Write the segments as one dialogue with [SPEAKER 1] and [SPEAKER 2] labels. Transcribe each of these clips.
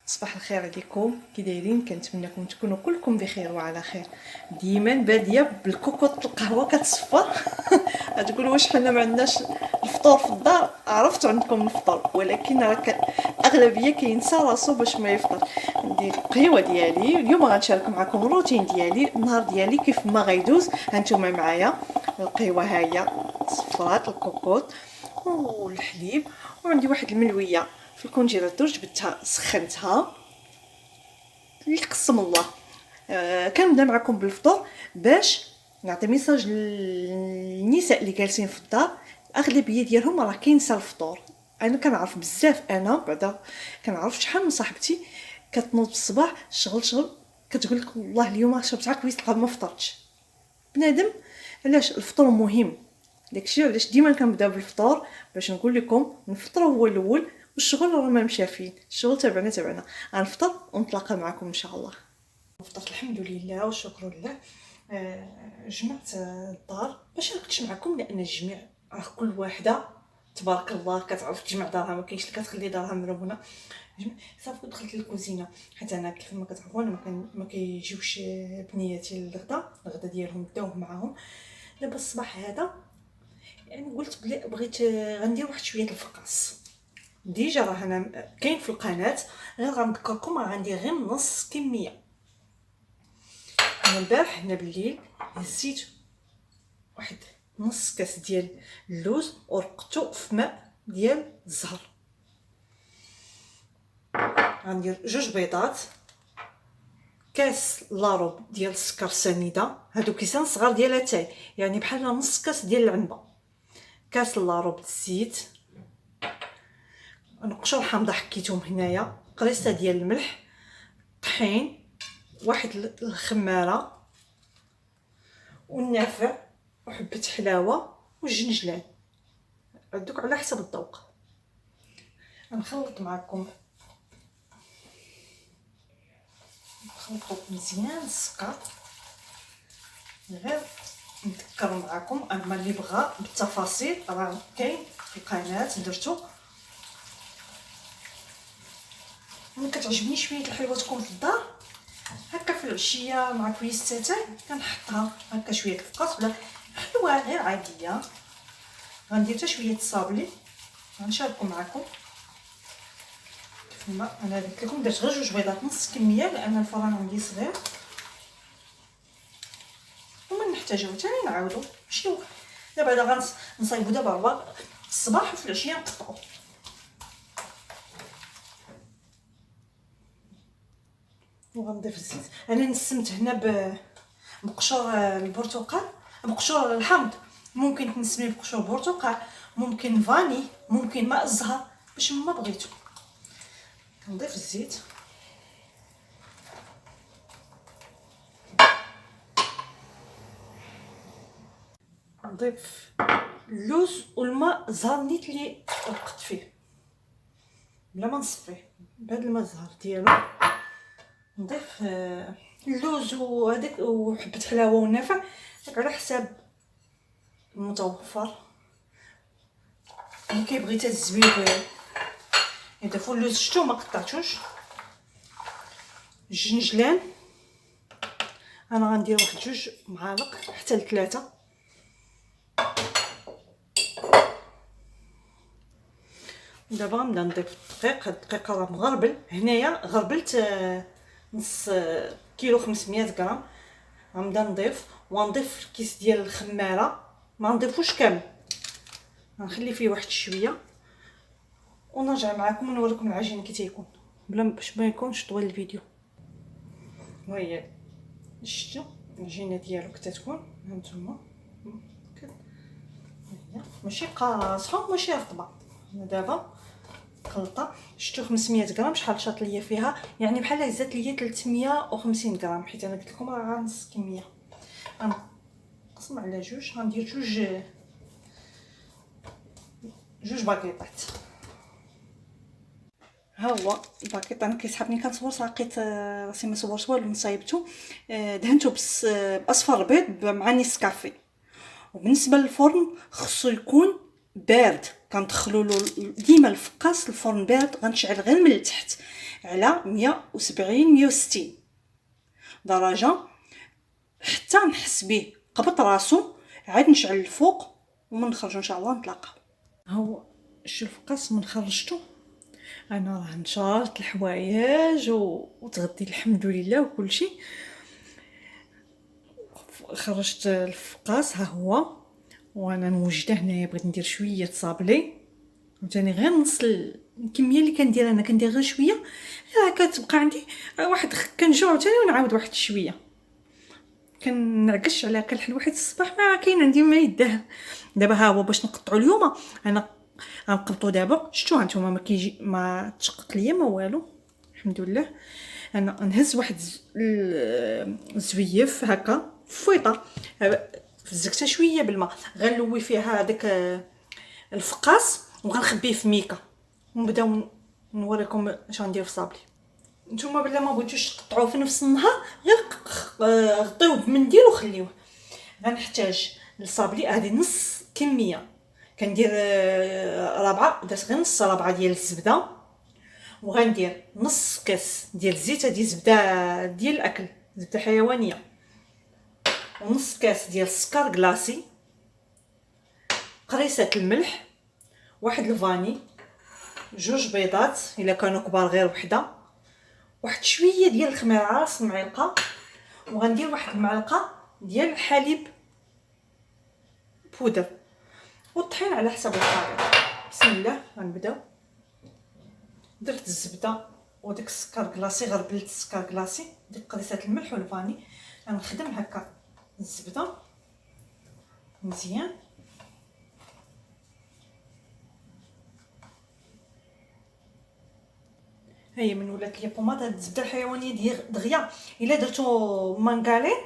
[SPEAKER 1] صباح الخير عليكم، كي دايرين؟ كنتمنىكم تكونوا كلكم بخير وعلى خير. ديما باديه بالكوكوط القهوه كتصفر. غتقولوا واش حنا ما عندناش الفطور في الدار؟ عرفت عندكم الفطور، ولكن راه اغلبيه كينسى راسو باش ما يفطر. ندير القهوه ديالي اليوم، غنشارك معكم الروتين ديالي، النهار ديالي كيف ما غيدوز. هانتوما معايا القهوه ها هي صفرات الكوكوط والحليب، وعندي واحد الملويه في الكونجيلاتور جبتها سخنتها يقسم الله. كنبدا معكم بالفطور باش نعطي ميساج للنساء اللي جالسين في الدار. الاغلبيه ديالهم راه كينسى الفطور. انا كنعرف بزاف، انا بعدا كنعرف شحال من صاحبتي كتنوض الصباح شغل كتقول لك والله اليوم شربت عكويس تلقى ما فطرتش. بنادم علاش الفطور مهم، داكشي علاش ديما كنبدا بالفطور باش نقول لكم نفطر هو الاول، والشغل راه ما مشى فين، الشغل تبعنا. غنفطر ونتلاقى معكم ان شاء الله. فطرت الحمد لله والشكر لله. جمعت الدار باش نركز معكم، لان الجميع راه كل واحده تبارك الله كتعرف تجمع دارها، ما كاينش اللي كتخلي دارها مربونه. صافي دخلت للكوزينه، حيت انا كيف ما كتعرفون ما كيجيوش بنياتي الغدا ديالهم بداوه معاهم. دابا الصباح هذا يعني قلت بلي بغيت غندير واحد شويه الفقاص. ديجا راه انا كاين في القناه، غير غنذكركم راه غندير غير نص كميه. انا البارح هنا بالليل هزيت واحد نص كاس ديال اللوز ورقته في ماء ديال الزهر. غندير 2 بيضات، كاس لاروب ديال السكر سنيده، هادو كيسان صغار ديال اتاي، يعني بحال نص كاس ديال العنبه، كاس لاروب الزيت، نقشور حامضه حكيتهم هنايا، قريصه ديال الملح، طحين، واحد الخماره والنافع وحبه حلاوه والجنجلان، عندك على حسب الذوق. غنخلط معكم، نخلطو مزيان السكر. غير نذكر معكم اما اللي بغى بالتفاصيل راه كاين في القناه درتو. ملي كتعجبني شويه الحلوه تكون في الدار هكا في العشيه مع كويس تاتاي، كنحطها هكا شويه الفقاص ولا حلوه غير عاديه. غندير حتى شويه الصابلي غنشاركو معكم. كيف ما انا قلت لكم درت غير 2 بيضات نص كميه، لان الفران عندي صغير وما نحتاجو ثاني نعاودو. شنو دابا غنصايبو دابا هو الصباح وفي العشيه نقطعو. وغنضيف الزيت. انا نسمت هنا بقشور البرتقال، بقشور الحامض، ممكن تنسميه بقشور برتقال، ممكن فاني، ممكن ماء الزهر، باش ما بغيتو. كنضيف الزيت، نضيف اللوز والماء الزهر نيت اللي رقت فيه بلا ما نصفيه بهذا الماء الزهر ديالو. نضيف اللوز وهذاك وحبه حلاوه والنافع داك على حساب المتوفر. اللي كيبغي حتى الزبيب يضيفوا اللوز، شتو ما قطعتوش. الجنجلان انا غندير واحد 2 معالق حتى ل3. دابا غنبدا نضيف الدقيق. هاد الدقيق راه مغربل، هنايا غربلت نص كيلو 500 غرام. غنبدا نضيف ونضيف الكيس ديال الخماره، ما نضيفوش كامل، غنخلي فيه واحد شويه ونرجع معكم ونوريكم العجين كي تيكون بلا باش ما يكونش طويل الفيديو. وهي شفتوا العجينه ديالو كتكون هانتوما كده، ماشي قاصحه وماشي رطبه. دابا خلطه شفتوا 500 غرام شحال شاط ليا فيها، يعني بحال هزات ليا 350 غرام، حيت انا قلت لكم راه نص كميه. غنقسم على 2، غندير 2 باكيطات. ها هو الباكيط انا كيسحبني كنصور ساقيت راسي ما صورت والو، نصايبته دهنته باصفر بيض مع نيسكافي. وبالنسبه للفرن خصو يكون بارد، كندخلوا له ديما الفقاص الفرن بارد، غنشعل غير من التحت على 170 160 درجه حتى نحس به قبط راسو، عاد نشعل الفوق ومن نخرجوا ان شاء الله نتلاقاو. هو شوف الفقاس من خرجته انا راه نشرت الحوايج وتغديت الحمد لله وكل شيء. خرجت الفقاس ها هو، وانا موجده هنايا بغيت ندير شويه صابلي، وثاني غير نص الكميه اللي كندير انا، كندير غير شويه راه كتبقى عندي واحد كنجوع ثاني ونعاود واحد شويه، كنعكش على كل واحد الصباح ما كاين عندي ما يداه. دابا ها هو باش نقطعوا اليوم انا غنقبطوا دابا، شفتوا هانتوما ما كيجي ما تشقق ليا ما والو الحمد لله. انا نهز واحد الزويف هكا فويطه فزكتها شويه بالماء، غنلوي فيها هذاك الفقاس وغنخبيه في ميكا، ونبداو نوريكم اش غندير في صابلي. نتوما بلا ما بغيتوش تقطعوه في نفس النهار غير غطيوه بمنديل وخليوه. غنحتاج للصابلي هذه نص كميه، كندير ربعه، درت غير نص ربعه ديال الزبده، وغندير نص كاس ديال الزيت، هذه زبده ديال الاكل زبده حيوانيه، ونص كاس ديال السكر كلاصي، قريصه الملح، واحد الفاني، جوج بيضات الا كانوا كبار غير وحده، واحد شويه ديال الخميره راس معلقه، وغندير واحد المعلقه ديال الحليب بودر، والطحين على حسب الخليط. بسم الله غنبداو. درت الزبده وديك السكر كلاصي، غربلت السكر كلاصي، ديك قريصه الملح والفاني، غنخدم هكا الزبده مزيان. هي من ولات لي بوماد هاد الزبده الحيوانيه دغيا الا درتو مانغالين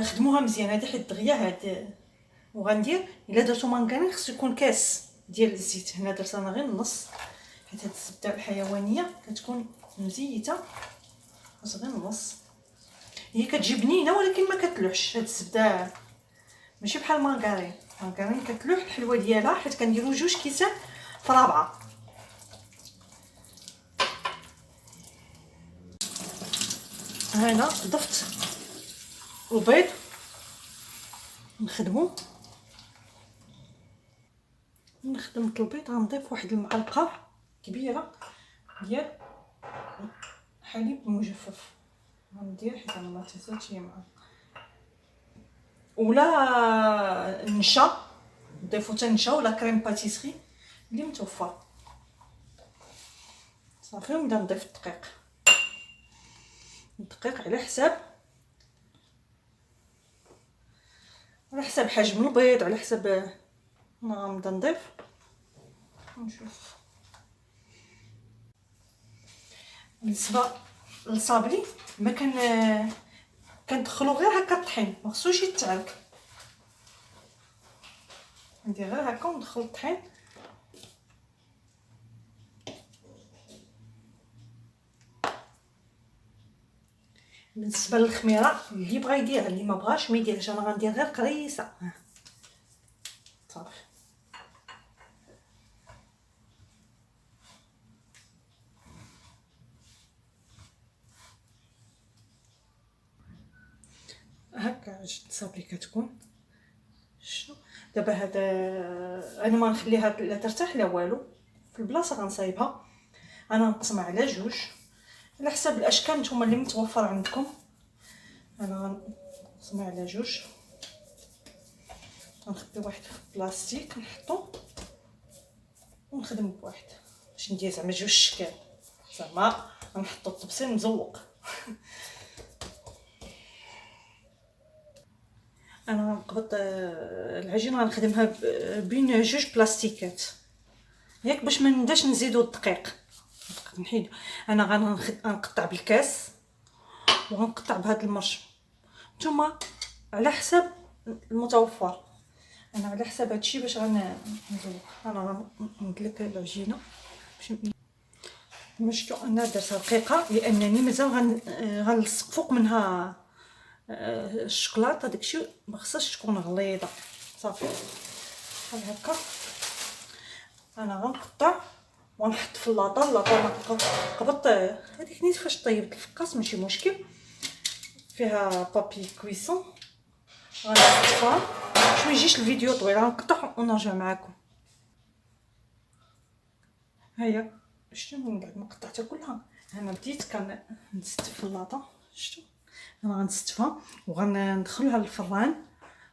[SPEAKER 1] خدموها مزيان هادي حيت دغيا هاد. وغندير الا درتو مانغالين خصو يكون كاس ديال الزيت، هنا درت انا غير النص حيت هاد الزبده الحيوانيه كتكون مزيته، خص غير النص. هي كتجي بنينه ولكن ما كتلوحش، هاد الزبده ماشي بحال مانغالين، مانغالين كتلوح الحلوه ديالها حيت كنديرو جوج كيسان في رابعه. هنا ضفت البيض نخدمو، من خدمت البيض غنضيف واحد المعلقه كبيره ديال حليب مجفف، غندير حيت انا ما تنساتش هي معلقه، ولا نشا نضيفو حتى نشا ولا كريم باتيسري اللي متوفر صافي. ونبدا نضيف الدقيق على حسب حجم البيض، على حسب. انا غنبدا نضيف ونشوف. بالنسبه للصابلي ما كندخلو غير هكا الطحين، ما خصوش يتعرك، ندير غير هكا وندخل الطحين. بالنسبه للخميره اللي بغا يديرها، اللي ما بغاش ما يديرش، انا غندير غير قريصه صافي. هكا الصابلي كتكون. شنو دابا هذا انا ما نخليها لا ترتاح لا والو، في البلاصه غنصايبها. انا نقسمها على جوج على حسب الاشكال نتوما اللي متوفر عندكم. انا غنقسمها على جوج، غنخبي واحد في بلاستيك نحطو ونخدم بواحد باش ندير زعما جوج شكال، زعما غنحطو الطبسيل مزوق. انا غنقبط العجين غنخدمها بين جوج بلاستيكات ياك باش ما نبداش نزيدو الدقيق نحيد. انا غنقطع بالكاس وغنقطع بهذا المرش، نتوما على حسب المتوفر. انا على حسب هادشي باش غنزوق. انا غندلك العجينه باش شفتوا انا درتها رقيقه لانني مازال غنلصق فوق منها الشوكولاته، داكشي ما خصهاش تكون غليظه صافي بحال هكا. انا غنقطع ونحط في اللاطه قبط هذيك نيت فاش طيبت الفكاس ماشي مشكل، فيها بابي كويسون. غنصفها باش ما يجيش الفيديو طويل، غنقطع ونرجع معكم. هيا شتو من بعد ما قطعتها كلها انا بديت كنستف في اللاطه. شتو انا غنستفها وغندخلها للفران،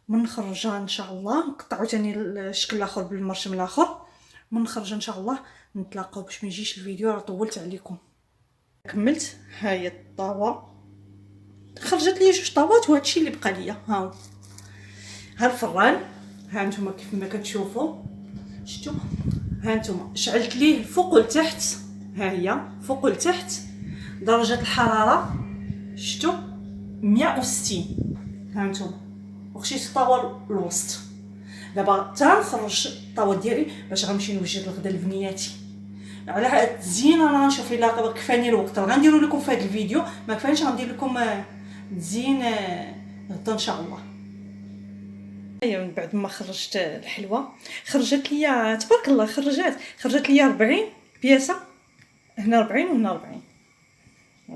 [SPEAKER 1] من نخرجها ان شاء الله نقطعوا ثاني الشكل الاخر بالمرشم الاخر، من نخرج ان شاء الله نتلاقاو باش ما يجيش الفيديو راه طولت عليكم. كملت. ها هي الطاوه خرجت لي جوج طاوات وهادشي اللي بقى ليا. ها الفران، ها نتوما كيف ما كتشوفوا. شتو ها نتوما شعلت ليه الفوق والتحت، ها هي فوق والتحت درجه الحراره شتو 160. ها نتوما وخشيت الطاوه الوسط. دابا تنخرج الطاوه ديالي باش غنمشي نوجد الغدا لبنياتي. على هاد التزيين انا غنشوف الا كفاني الوقت غنديرو لكم في هذا الفيديو، ما كفانيش غندير لكم تزيين غدا ان شاء الله. هي من بعد ما خرجت الحلوه خرجت ليا تبارك الله، خرجت ليا 40 بياسه، هنا 40 وهنا 40.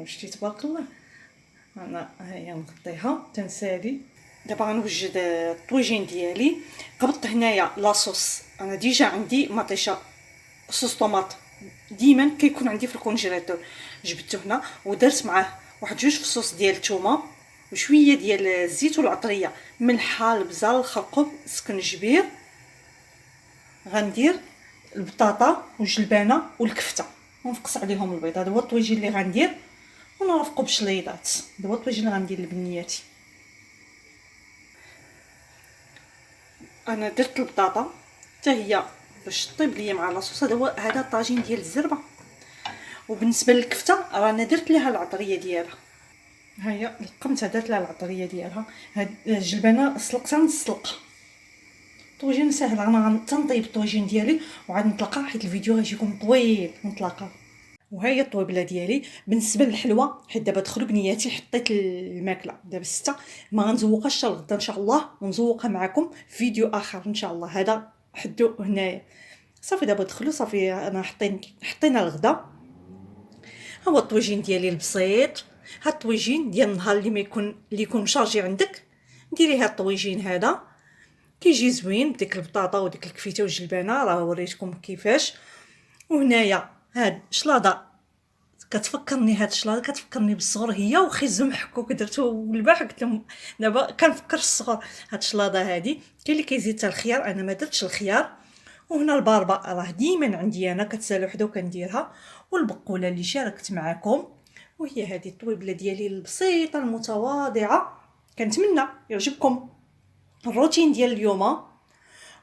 [SPEAKER 1] شتي تبارك الله. انا هي نغطيها تنسالي. دابا غنوجد الطويجين ديالي. قبضت هنايا لاصوص، انا ديجا عندي مطيشه صوص طوماط ديما كيكون عندي في الكونجيلاتور، جبدته هنا ودرت معاه واحد جوج فصوص ديال الثومه وشويه ديال الزيت والعطريه، ملحه، البزار، الخرقوب، السكنجبير. غندير البطاطا والجلبانه والكفته ونفقص عليهم البيض. هذا هو الطويجين اللي غندير ونرافقو بشليضات. هذا هو الطويجين اللي غندير لبنياتي. انا درت البطاطا حتى هي باش طيب ليا مع لاصوص. هذا الطاجين ديال الزربه. وبالنسبه للكفته رانا درت ليها العطريه ديالها. ها هي لقمتها درت لها العطريه ديالها. هاد الجلبانه سلقتها نسلقها. طوجين ساهل. انا غنطيب الطوجين ديالي وعاد نتلاقى حيت الفيديو غيجيكم طويل. نتلاقاو. وها هي الطويبله ديالي. بالنسبه للحلوه حيت دابا دخلوا بنياتي حطيت الماكله دابا 6، ما غنزوقهاش حتى الغدا ان شاء الله، ونزوقها معكم في فيديو اخر ان شاء الله. هذا حدو هنايا صافي. دابا دخلوا صافي. انا حطينا الغدا. ها هو الطويجين ديالي البسيط. هاد الطويجين ديال النهار اللي يكون مشارجي عندك ديري هاد الطويجين هذا كيجي زوين بديك البطاطا وديك الكفيته والجلبانه. راه وريتكم كيفاش. وهنايا هاد شلاضه كتفكرني، هاد الشلاضه كتفكرني بالصغر، هي وخيزو محكوك درتو والبارح قلت لهم دابا كنفكر الصغر. هاد الشلاضه هادي كاين اللي كيزيد حتى الخيار، انا ما درتش الخيار. وهنا الباربه راه ديما عندي انا كتسالى وحده وكنديرها، والبقوله اللي شاركت معكم. وهي هذه الطويبله ديالي البسيطه المتواضعه. كنتمنى يعجبكم الروتين ديال اليوم،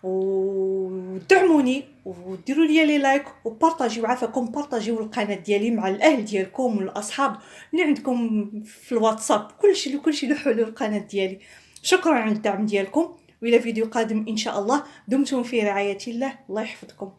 [SPEAKER 1] ودعموني وديروا لي لايك وبارطاجيو. عافاكم بارطاجيو القناه ديالي مع الاهل ديالكم والاصحاب اللي عندكم في الواتساب. كلشي لوحوا القناه ديالي. شكرا على الدعم ديالكم، والى فيديو قادم ان شاء الله. دمتم في رعايه الله. الله يحفظكم.